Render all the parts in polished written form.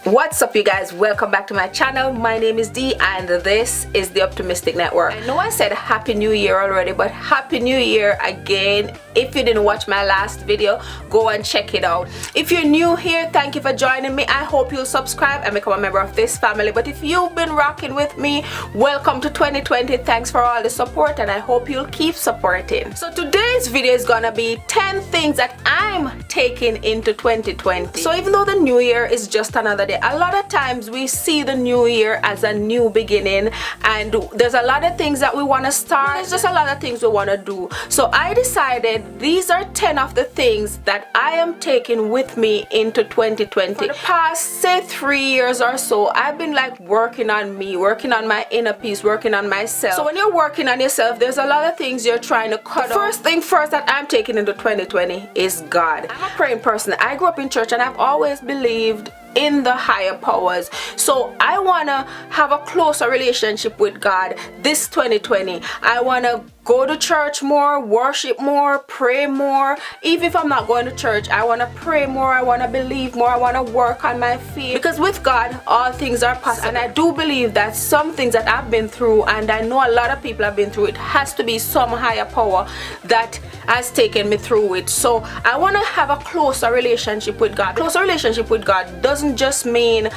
What's up, you guys? Welcome back to my channel. My name is Dee and this is the Optimistic Network. I know I said Happy New Year already, but Happy New Year again. If you didn't watch my last video, go and check it out. If you're new here, thank you for joining me. I hope you'll subscribe and become a member of this family. But if you've been rocking with me, welcome to 2020. Thanks for all the support and I hope you'll keep supporting. So today's video is gonna be 10 things that I'm taking into 2020. So even though the new year is just another day, a lot of times we see the new year as a new beginning, and there's a lot of things that we want to start. There's just a lot of things we want to do. So I decided these are 10 of the things that I am taking with me into 2020. For the past, say, 3 years or so, I've been like working on me, working on my inner peace, working on myself. So when you're working on yourself, there's a lot of things you're trying to cut off. First thing first that I'm taking into 2020 is God. I'm a praying person. I grew up in church and I've always believed in the higher powers. So I want to have a closer relationship with God this 2020. I want to go to church more, worship more, pray more. Even if I'm not going to church, I want to pray more, I want to believe more, I want to work on my faith. Because with God, all things are possible. And I do believe that some things that I've been through, and I know a lot of people have been through, it has to be some higher power that has taken me through it. So I want to have a closer relationship with God. Closer relationship with God doesn't just mean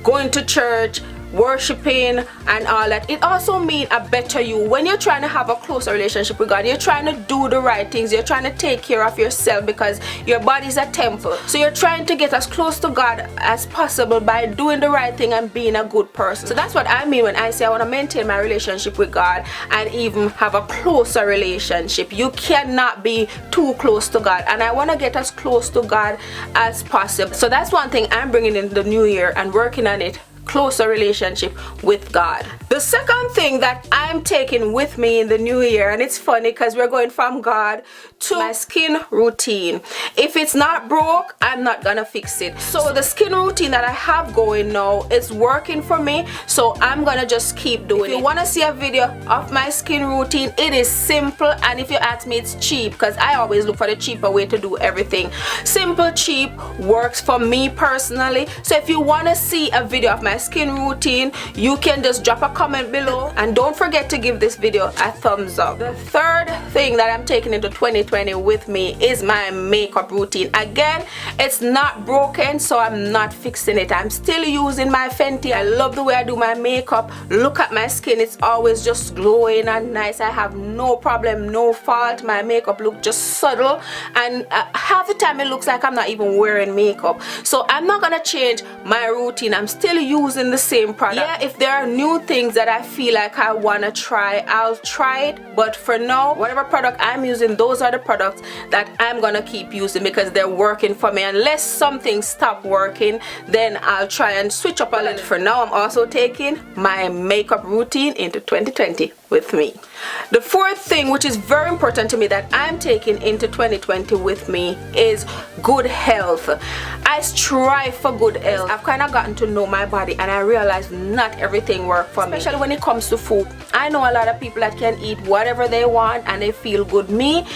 going to church, worshiping and all that. It also means a better you. When you're trying to have a closer relationship with God, you're trying to do the right things, you're trying to take care of yourself, because your body is a temple. So you're trying to get as close to God as possible by doing the right thing and being a good person. So that's what I mean when I say I want to maintain my relationship with God and even have a closer relationship. You cannot be too close to God, and I want to get as close to God as possible. So that's one thing I'm bringing in the new year and working on it. Closer relationship with God. The second thing that I'm taking with me in the new year, and it's funny because we're going from God to my skin routine. If it's not broke, I'm not gonna fix it. So the skin routine that I have going now is working for me, so I'm gonna just keep doing it. If you want to see a video of my skin routine, it is simple, and if you ask me, it's cheap, because I always look for the cheaper way to do everything. Simple, cheap, works for me personally. So if you want to see a video of my skin routine, you can just drop a comment below, and don't forget to give this video a thumbs up. The third thing that I'm taking into 2020 with me is my makeup routine. Again, it's not broken, so I'm not fixing it. I'm still using my Fenty. I love the way I do my makeup. Look at my skin, it's always just glowing and nice. I have no problem, no fault. My makeup look just subtle, and half the time it looks like I'm not even wearing makeup. So I'm not gonna change my routine. I'm still using the same product. Yeah, if there are new things that I feel like I want to try, I'll try it, but for now, whatever product I'm using, those are the products that I'm gonna keep using because they're working for me. Unless something stop working, then I'll try and switch up a little. For now, I'm also taking my makeup routine into 2020 with me. The fourth thing, which is very important to me, that I'm taking into 2020 with me is good health. I strive for good health. I've kind of gotten to know my body, and I realize not everything works for me, especially when it comes to food. I know a lot of people that can eat whatever they want and they feel good. Me,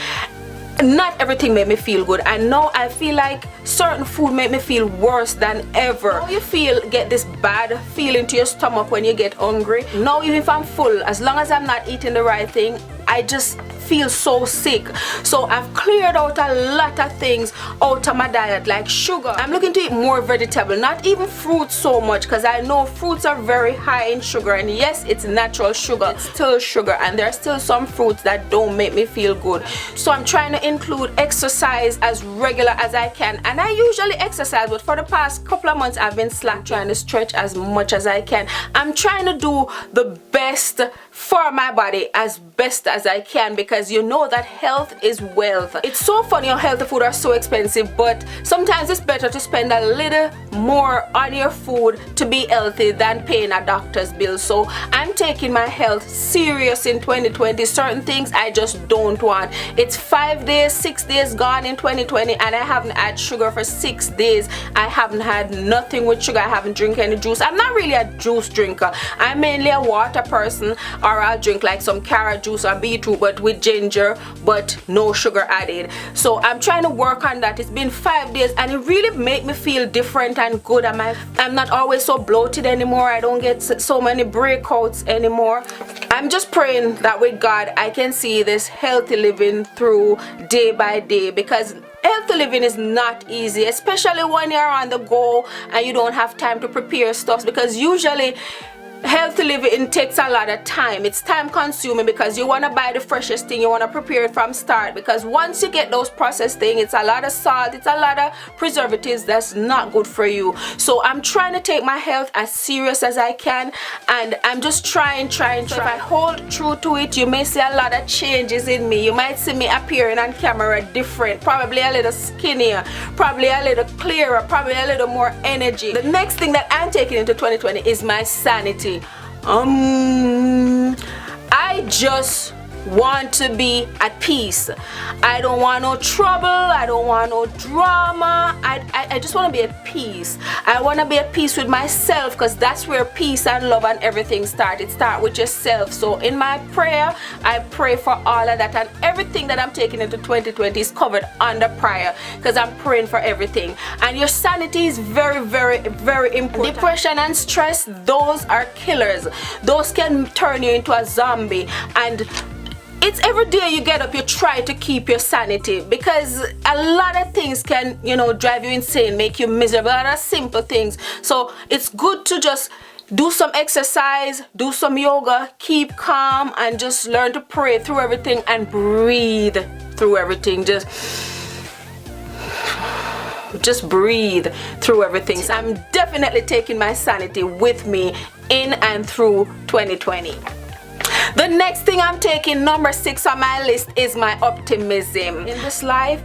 not everything made me feel good. I know I feel like certain food made me feel worse than ever. You get this bad feeling to your stomach when you get hungry. Now even if I'm full, as long as I'm not eating the right thing, I just feel so sick. So I've cleared out a lot of things out of my diet, like sugar. I'm looking to eat more vegetable, not even fruits so much, because I know fruits are very high in sugar, and yes, it's natural sugar, it's still sugar, and there are still some fruits that don't make me feel good. So I'm trying to include exercise as regular as I can, and I usually exercise, but for the past couple of months I've been slack, trying to stretch as much as I can. I'm trying to do the best for my body as best as I can, because you know that health is wealth. It's so funny how healthy food are so expensive, but sometimes it's better to spend a little more on your food to be healthy than paying a doctor's bill. So I'm taking my health serious in 2020. Certain things I just don't want. It's 5 days, 6 days gone in 2020, and I haven't had sugar for 6 days. I haven't had nothing with sugar. I haven't drank any juice. I'm not really a juice drinker. I'm mainly a water person or or I'll drink like some carrot juice or beetroot but with ginger but no sugar added. So I'm trying to work on that. It's been 5 days and it really made me feel different and good. I'm not always so bloated anymore. I don't get so many breakouts anymore. I'm just praying that with God I can see this healthy living through day by day, because healthy living is not easy, especially when you're on the go and you don't have time to prepare stuff, because usually healthy living takes a lot of time. It's time consuming because you want to buy the freshest thing, you want to prepare it from start, because once you get those processed things, it's a lot of salt, it's a lot of preservatives that's not good for you. So I'm trying to take my health as serious as I can, and I'm just trying. So if I hold true to it, you may see a lot of changes in me. You might see me appearing on camera different, probably a little skinnier, probably a little clearer, probably a little more energy. The next thing that I'm taking into 2020 is my sanity. I just want to be at peace. I don't want no trouble, I don't want no drama. I just want to be at peace. I want to be at peace with myself, because that's where peace and love and everything start. It starts with yourself. So in my prayer, I pray for all of that, and everything that I'm taking into 2020 is covered under prayer, because I'm praying for everything. And your sanity is very, very, very important. Depression and stress, those are killers. Those can turn you into a zombie. And it's every day you get up, you try to keep your sanity, because a lot of things can, drive you insane, make you miserable, a lot of simple things. So it's good to just do some exercise, do some yoga, keep calm, and just learn to pray through everything and breathe through everything. Just breathe through everything. So I'm definitely taking my sanity with me in and through 2020. The next thing I'm taking, number 6 on my list, is my optimism. In this life,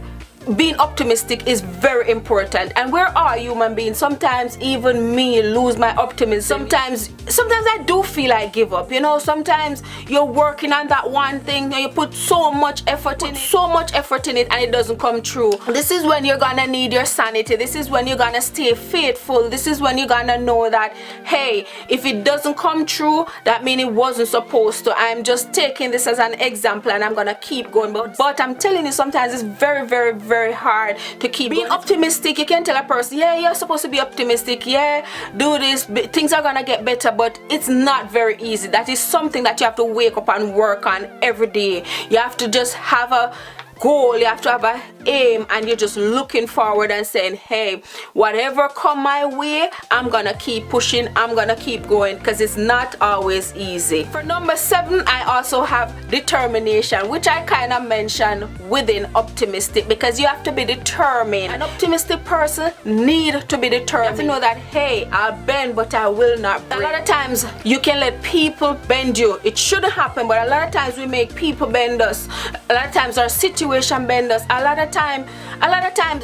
being optimistic is very important, and we're all human beings. Sometimes even me lose my optimism. Sometimes I do feel like give up. Sometimes you're working on that one thing and you put so much effort in it, and it doesn't come true. This is when you're gonna need your sanity. This is when you're gonna stay faithful. This is when you're gonna know that, hey, if it doesn't come true, that means it wasn't supposed to. I'm just taking this as an example and I'm gonna keep going. But I'm telling you, sometimes it's very, very, very hard to keep being optimistic. You can tell a person, yeah, you're supposed to be optimistic, yeah, do this, things are gonna get better, but it's not very easy. That is something that you have to wake up and work on every day. You have to just have a goal, you have to have an aim, and you're just looking forward and saying, hey, whatever come my way, I'm gonna keep pushing, I'm gonna keep going, because it's not always easy. For number 7, I also have determination, which I kind of mentioned within optimistic, because you have to be determined. An optimistic person need to be determined. You have to know that, hey, I'll bend but I will not break. A lot of times you can let people bend you. It shouldn't happen, but a lot of times we make people bend us. A lot of times our situation bend us. A lot of times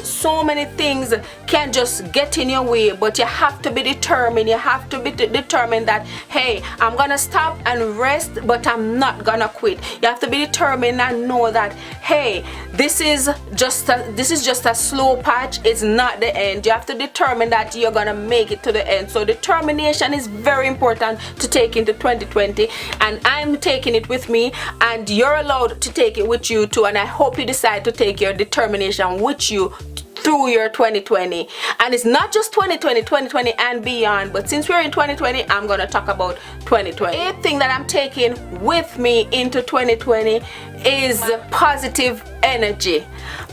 so many things can just get in your way, but you have to be determined. You have to be determined that, hey, I'm gonna stop and rest, but I'm not gonna quit. You have to be determined and know that, hey, this is just a slow patch. It's not the end. You have to determine that you're gonna make it to the end. So determination is very important to take into 2020, and I'm taking it with me, and you're allowed to take it with you too. And I hope you decide to take your determination with you through your 2020. And it's not just 2020 and beyond, but since we're in 2020, I'm gonna talk about 2020. The thing that I'm taking with me into 2020 is positive energy.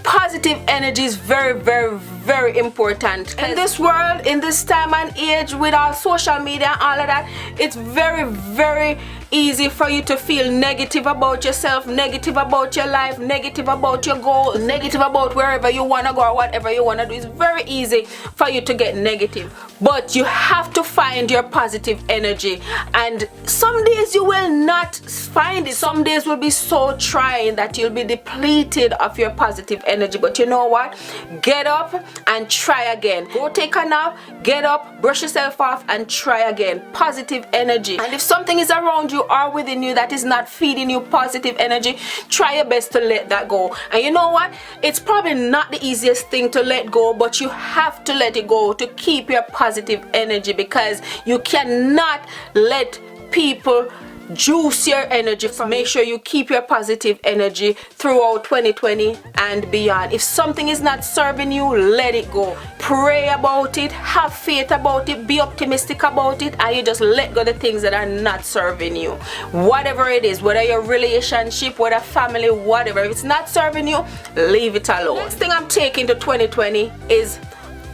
Positive energy is very, very, very important. In this world, in this time and age, with all social media and all of that, it's very, very easy for you to feel negative about yourself, negative about your life, negative about your goals, negative about wherever you want to go or whatever you want to do. It's very easy for you to get negative, but you have to find your positive energy. And some days you will not find it. Some days will be so trying that you'll be depleted of your positive energy. But you know what? Get up and try again. Go take a nap, get up, brush yourself off, and try again. Positive energy. And if something is around you or within you that is not feeding you positive energy, try your best to let that go. And you know what? It's probably not the easiest thing to let go, but you have to let it go to keep your positive energy, because you cannot let people juice your energy. Make sure you keep your positive energy throughout 2020 and beyond. If something is not serving you, let it go. Pray about it, have faith about it, be optimistic about it, and you just let go of the things that are not serving you. Whatever it is, whether your relationship, whether family, whatever, if it's not serving you, leave it alone. Next thing I'm taking to 2020 is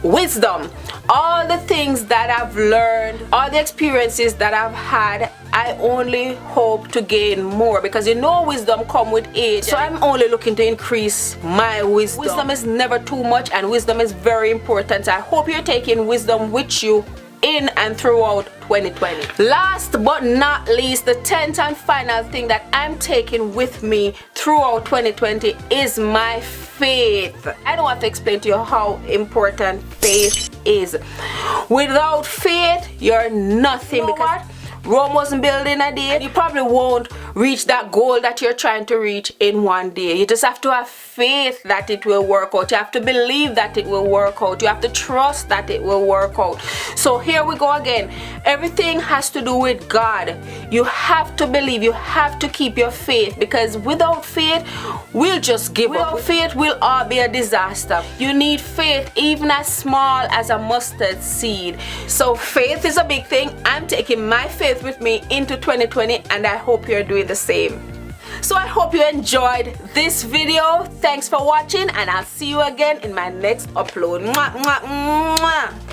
wisdom. All the things that I've learned, all the experiences that I've had, I only hope to gain more, because you know wisdom come with age. So I'm only looking to increase my wisdom. Wisdom is never too much, and wisdom is very important. I hope you're taking wisdom with you in and throughout 2020. Last but not least, the 10th and final thing that I'm taking with me throughout 2020 is my faith. I don't have to explain to you how important faith is. Without faith, you're nothing. You know because what? Rome wasn't built in a day, and you probably won't reach that goal that you're trying to reach in one day. You just have to have faith that it will work out. You have to believe that it will work out. You have to trust that it will work out. So here we go again. Everything has to do with God. You have to believe. You have to keep your faith, because without faith, we'll just give up. Without faith, we'll all be a disaster. You need faith, even as small as a mustard seed. So faith is a big thing. I'm taking my faith with me into 2020, and I hope you're doing the same. So I hope you enjoyed this video. Thanks for watching, and I'll see you again in my next upload. Mwah, mwah, mwah.